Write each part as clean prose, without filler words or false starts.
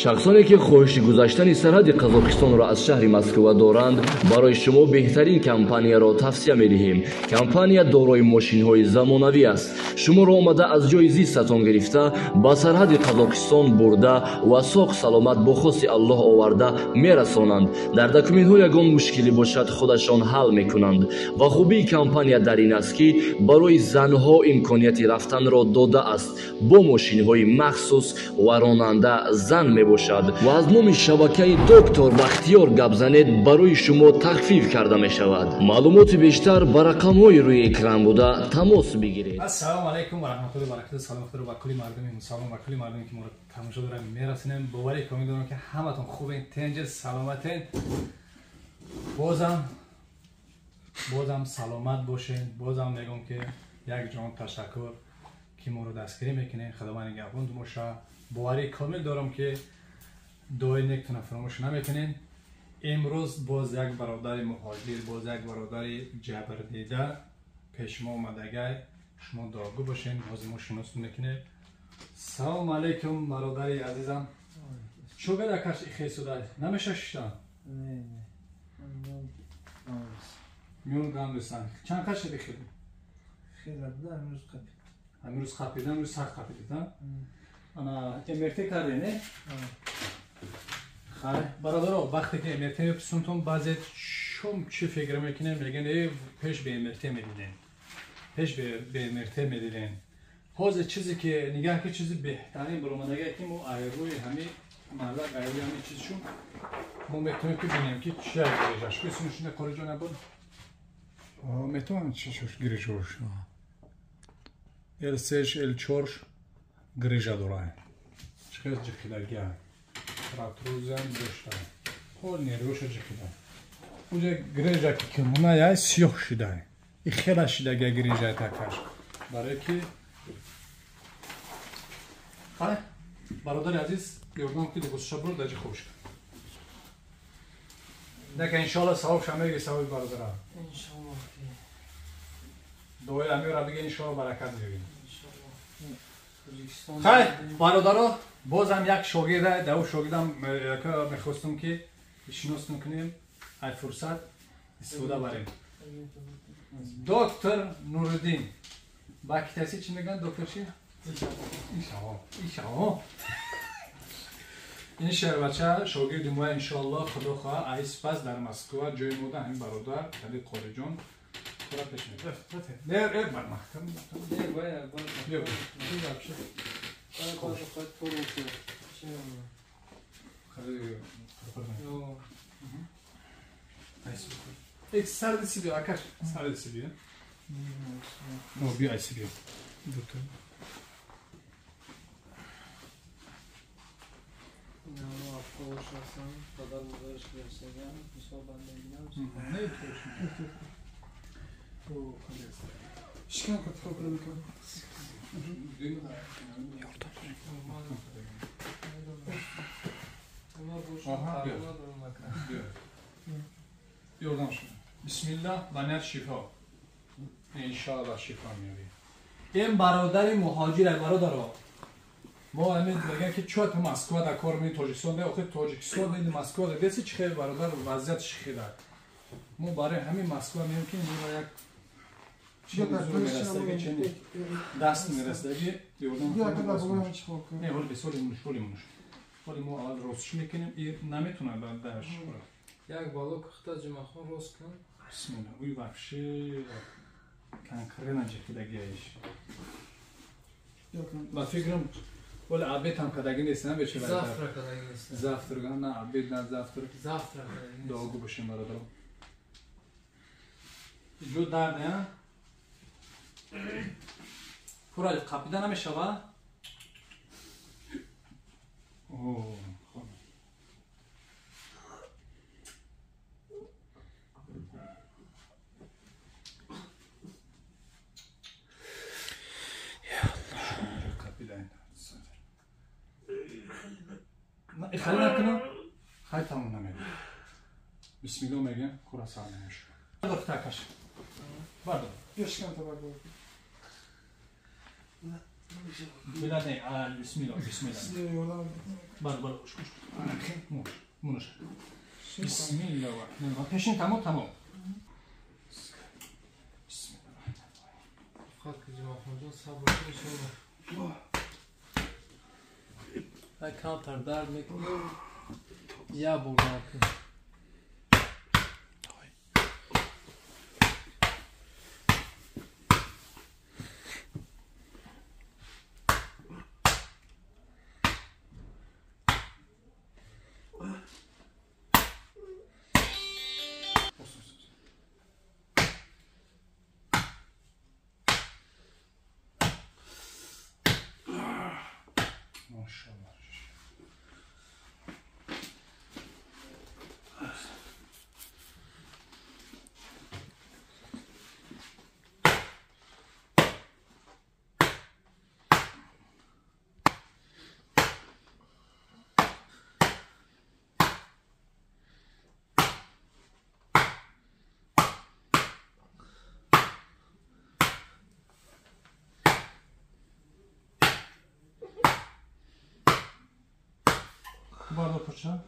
шахсоне ки хоҳиши гузаштани сарҳади қазоқистонро аз шаҳри москва доранд барои шумо беҳтарин компанияро тавсия медиҳем. Компания дорои мошинҳои замонавӣ аст. шуморо омада аз ҷои зистатон гирифта ба сарҳади қазоқистон бурда ва соғ саломат бо хоси аллоҳ оварда мерасонанд. дар документҳо ягон мушкилӣ бошад худашон ҳал мекунанд. ва хубии компания дар ин аст ки барои занҳо имконияти рафтанро дода аст. бо мошинҳои махсус ва ронанда зан мебошад ва аз номи шабакаи доктор Бахтиёр гап занед барои шумо тахфиф карда мешавад. маълумоти бештар ба рақамҳои рӯи экран буда тамос бигиред. ассалому алайкум ва раҳматуллоҳи ва баракатуҳ. салом ба кулли мардуми мусалмон ва кулли мардуме ки моро тамошо доранд мерасонем. боварӣ комил дорам ки ҳаматон хубен, тенҷез, саломатен. бозам саломат бошен. бозам мегӯям ки як ҷон ташаккур ки моро дастгирӣ мекунед. худованди гавонд моша. боварӣ комил дорам ки дуои нектона фаромӯш наметонед. имрӯз боз як бародари муҳоҷир, боз як бародари ҷабрдида пеш мо омадагай. шумо дуогӯ бошен, ҳозир мо шиносӣ мекунем. салому алайкум бародари азизам. чӯ гада каш ихесудай намешашиштан? миён гандусан. чанд каши бихели? амрӯз қапида, амрӯз сахт қапида. ана эмерти карде не? хай бародаро, вақте ки эмерти меписунтон баъзе шум чӣ фикр мекунем, мегӯем пеш бе эмерти медидем. пеш бе эмерти медидем. ҳозир чизе ки нигоҳ ки чизи беҳтарин баромадагае ки мо айрӯи ҳамин маҳалла айрӯи ҳамин чизшум мо метавонем ки бинем ки чӣ як гирижаш бисунушне қориҷо набуд. метавонем чишош гирижош L3 L4 грижа дорад. чиқез ҷихидагия тракторузам доштад. ҳол нерӯша ҷихида. уҷа грижа ки кимуна яй сиёҳ шидай. И хела шидагия грижа такаш. барое ки хай бародари азиз ёрдам ки дигусша бур даҷи хубш кар. дека иншалло савобша меги савоби бародара. иншалло. дуои амира биги иншалло баракат мебинем. хай бародаро бозам як шогирда дав шогирдам мехостум ки шинос мекунем ай фурсат истифода барем. доктор Нуриддин ба китаси чӣ мегӯянд доктор чӣ? иншалло. ин шербача шогирди мо иншалло худо хоҳа ай сипас дар Москва ҷои мода ҳамин бародар Кадир Қориҷон хура пеш мебарад. Сардиси биё акаш, сардиси биё. Биё айси биё. ёрдам шуд. бисмилла ва ният шифо. иншалло шифо меёбӣ. ин бародари муҳоҷир ай бародаро. мо ҳамин мегӯям ки чӯ ту Москва дар кор меи Тоҷикистон да охир Тоҷикистон ин Москва да деси чӣ хел бародар вазъият чӣ хел аст. мо барои ҳамин Москва меем ки мо як даст мерасдаги ёрдам ҳоли бисоли муш. ҳоли мо аввал ростиш мекунем и наметавонад даш. як бало кухта ҷумахон рост кун. бисмилла. уй вообще конкретно ҷихидагиаш. ба фикрам вале обед ҳам кадаги нест на вечера. завтра кадаги нест. завтра на обед на завтра. завтра кадаги нест. дуогӯ бошем бародаро. ҷо дард я? пура қапида намешава? خلي نكنا خلي تمام نعمل بسم الله ميجا كرة سالمة مش هذا فتاكش برضه يش كم تبغى بلاد بسم الله بسم الله بله بله خوش منوش بسم الله الرحمن الرحیم پیشین تمام تمام بسم الله الرحمن الرحیم خاک جمعه جان صبر کن شما کانتر درد میکنه یا بردار کن ماشاءالله بالا پرچم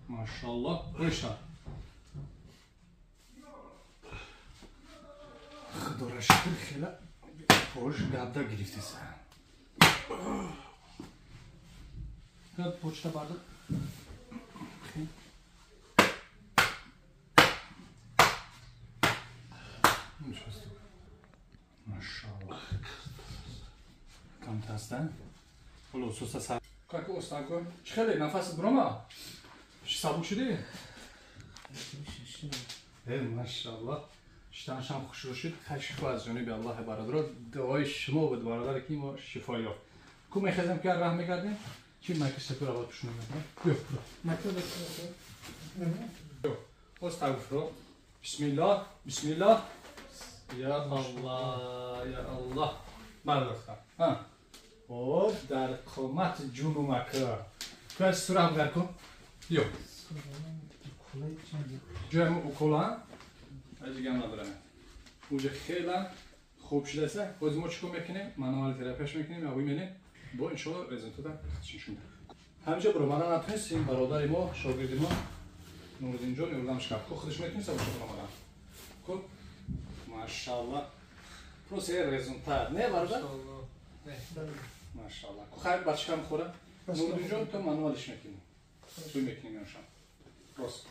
ماشاءالله روشن خدا را شکر خیلی پوش گبدا گرفتی سن گب پوچتا بردار خیلی ماشاءالله کم تستن ولو سوستا سر как останко чхеле нафас брома сабук шуди машаллах штаншам хушро шуд ташриф аз ҷониби аллоҳи бародаро дуои шумо буд барадаре ки мо шифо ёфт ку мехезам ки раҳм мекардем чи макисакур аввал пушно остагфиро бисмиллоҳ бисмиллоҳ я аллоҳ я аллоҳ бардостам او در قامت جنوب مکه تو از سرم در کن یو جای ما اوکولا از دیگه هم ندارم اوجه خیلی خوب شده است باز ما چیکار میکنیم مانوال تراپیش میکنیم یا میبینیم با انشالله رزولت چشون همینجا برو ما نتونستیم برادر ما شاگرد ما نوردین جان یوردمش کرد خودش میتونی سبب شد رمضان خب ماشاءالله پروسه رزولت نه برادر ماشاءالله خیر بچه کم خوره نوردین جان تو مانوالش میکنیم توی میکنیم یانشان راست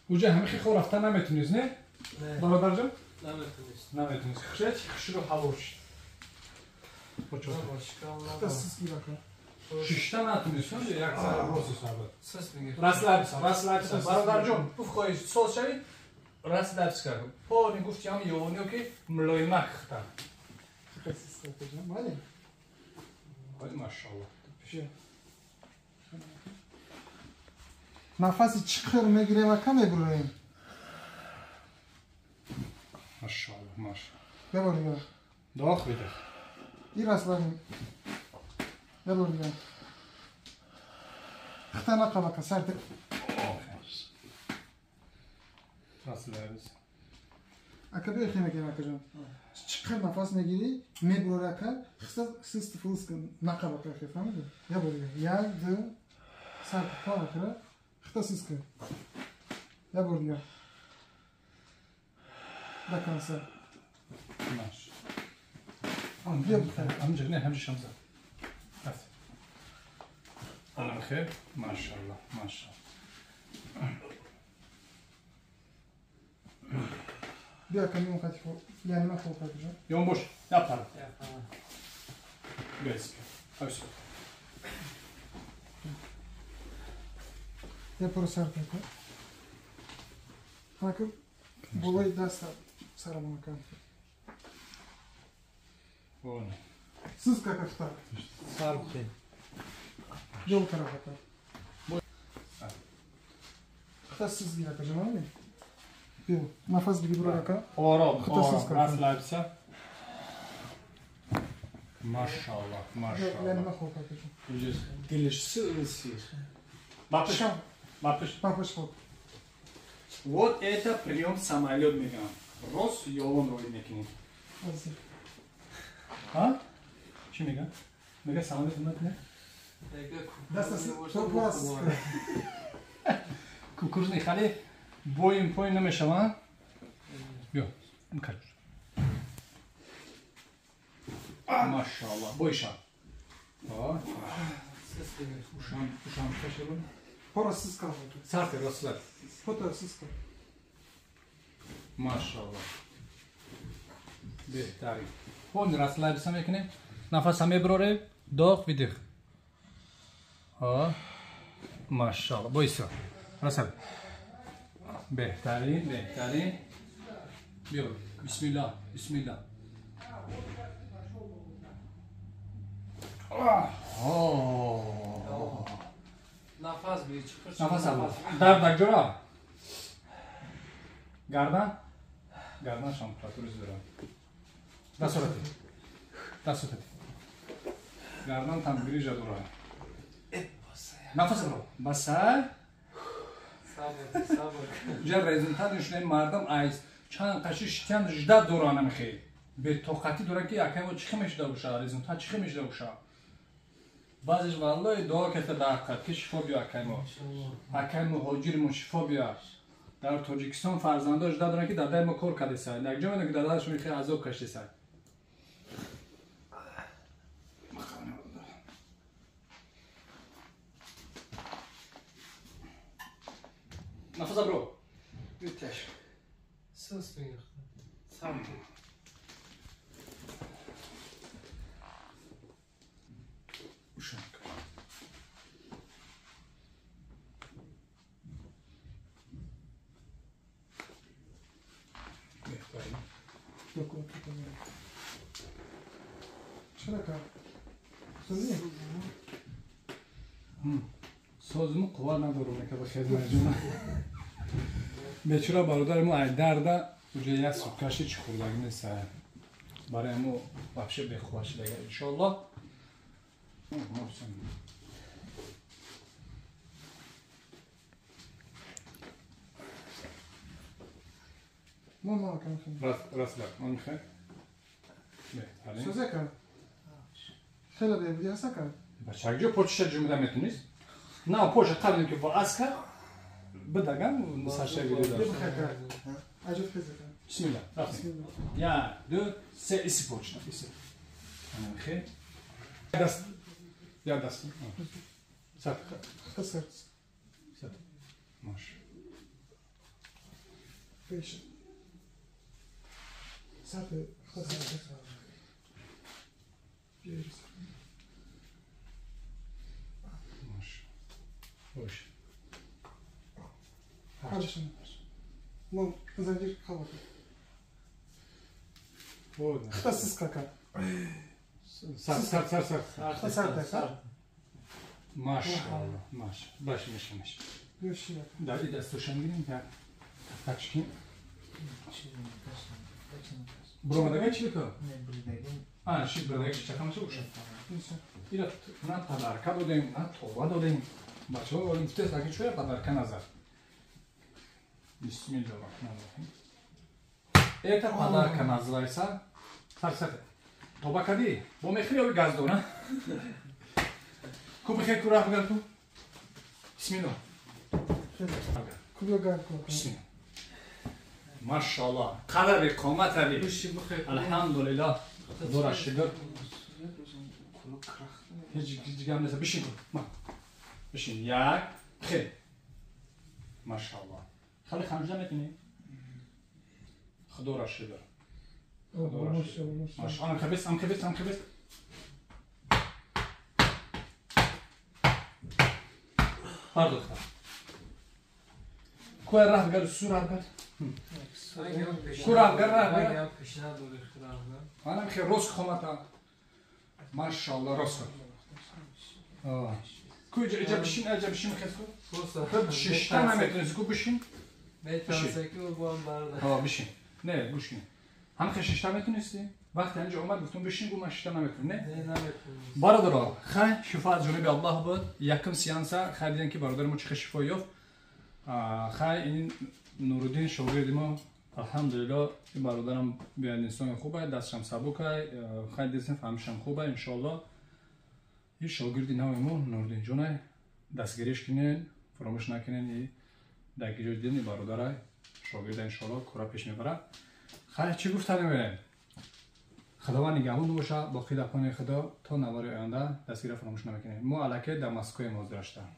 اوجه همه خیلی خور رفتن نمیتونیز نه؟ برادر جان؟ نمیتونیز خشت خشت رو حواش ششتا نتونیز کنی یک سر راست ثابت راست لبسا برادر جان بخواهی سوز شوی راست لبس کرد پا نگفتی هم یوانیو که ملایم نکختا ماشاءالله نفس چقدر میگیره و کم میبریم ماشاءالله ماشاءالله ببریم داخل بده این راست بریم ببریم اختا نقبه کسر ده راست لبس اکا بیخی میگیم اکا جان چقدر نفس میگیری میبره که خسته سیست فلس کن نقبه که فهمیده ببریم یک دو سر پا بکره خسته سیست کن ببریم بکن سر ماشي همجا نه همجا شمسة بس على خير ما شاء الله ما شاء الله بیا کنیم اون خطی خود یعنی من خوب خطی جان يوم بوش يا بس اوش یه پرو سر کن خاکر بولای دست سرمون کن وون سوز که کفتا سر بخیر جول کرا خطا خطا سوز گیره که جمعه بیا نفس بگی برو رکا آرام خطا راس لابسه ما شاء الله ما شاء یعنی الله من خوب خطی جان دلش سر سیر شام Бапиш. Папа шхоб. Вот это прием самолет мегам. Рос ёвон роид мекинем. А? Чи мега? Мега самолет умат не? Дастас топлас. Кукурузный хали боим поин намешава. Бё, кач. Машаллах, бойша. А? Ушам кашело. Порасыз қалды. Сарты рослар. Фотосыз қалды. Машаллах. Бехтарин. Хон раслар бисам мекунем. Нафасам меброре, дох видих. ها ماشاءالله بایسا رسل بهترین بیا بسم الله نفس بگیر نفس اول در جورا گردن شام پلاتوریز دارم دستورتی گردن tam grijă dură. Nefes al. Basa. Sabır. Cer rezultat işlem mardam ayız. Çan kaşış çan jda durana mixi. Be toqati dura ki akamo çıkmış da uşa rezultat çıkmış da uşa. Bazı vallahi doğa kete daqat ki şifobiya akamo hocir mu şifobiya. Dar Tojikistan farzanda jda dura ki dadai ma kor kadesa. Nakjama ki dadash mixi azab kaştesa. Nefes al bro. Müthiş. Söz bugir. Sabır. Uşak. چرا کار؟ سوزی؟ Sözümü kova ندارم که به خدمت جون. بیچاره برادرمو دردا وجه سوکاشی چخوردگی نیست. برای مو вообще بخواش دیگه ان شاء الله. ما کنم خیلی. راست من میخوام. بهتره. سوزی کار. خیلی بیادی هست کار. بچه جو پوچش جمله میتونیست؟ نه پوچش قبل که با اسکر بدگم سرشه گیری داشت. عجب خیزه کار. بسم الله. بسم الله. یا دو سه اسی پوچش اسی. خیلی. دست. یا دست. سر. خسر. سر. ماش. بیش. سر خسر. بیش. ماش. باش. Kardeşim. Lan zincir kalmadı. Oldu. Kıtasız kaka. Sar. Sar. Maşallah. Maş. Başmışmış. Bir şey yap. Dali dastuşan girin ya. Kaç kim? Burama da geçlik o. Ha, şimdi burada geçecek çakaması uşak. İla na tadarka dodayım, na tova dodayım. Başka olayım tutuyor sanki şöyle tadarka nazar. Bismillahirrahmanirrahim. Eta tadarka nazaraysa sarsat. Tobaka değil. Bu mekri o gaz dona. Kubike kurah gel tu. Bismillah. Kubiyo gel koy. Bismillah. Maşallah. Kadar bir komat abi. Kuşu bu kadar. Elhamdülillah. Zor şükür. Hiç gelmese bir şey koy. Bak. Bir şey. Ya. Khir. Maşallah. Khali khamja metni. Khudura şükür. Maşallah. Am khabis. Pardon. Koy rah gel sur al gel. Kural garra. Ya peşine doğru kurarlar. Anam ki roz komata. Maşallah roz. Kuyuca ece bişin kesko. Posta. Şişten ametiniz ku bişin. Ne tansaki o bu ambarda. Ha bişin. Ne bişin. Ham ki şişten ametiniz. Vakti önce Ömer guftum bişin bu şişten ametin ne? Ne namet. Baradır o. Ha şifa Cenab-ı Allah bu yakın seansa xədidən ki baradar mu çıkış şifa yok. خیلی این نورالدین شاگرد ما الحمدلله این برادرم بیاد انسان خوبه دستشم سبکه خیلی دستم فهمشم خوبه انشالله این شاگردی نوی ما نورالدین جونه دستگیریش کنین فراموش نکنین این دقیقه دیدن این برادره شاگرد انشالله کارا پیش میبره خیلی چی گفتنی میرین خداوند نگهبان باشه با خدا پناه خدا تا نوار آینده دستگیر فراموش نکنین ما الکی در مسکو ما داشتم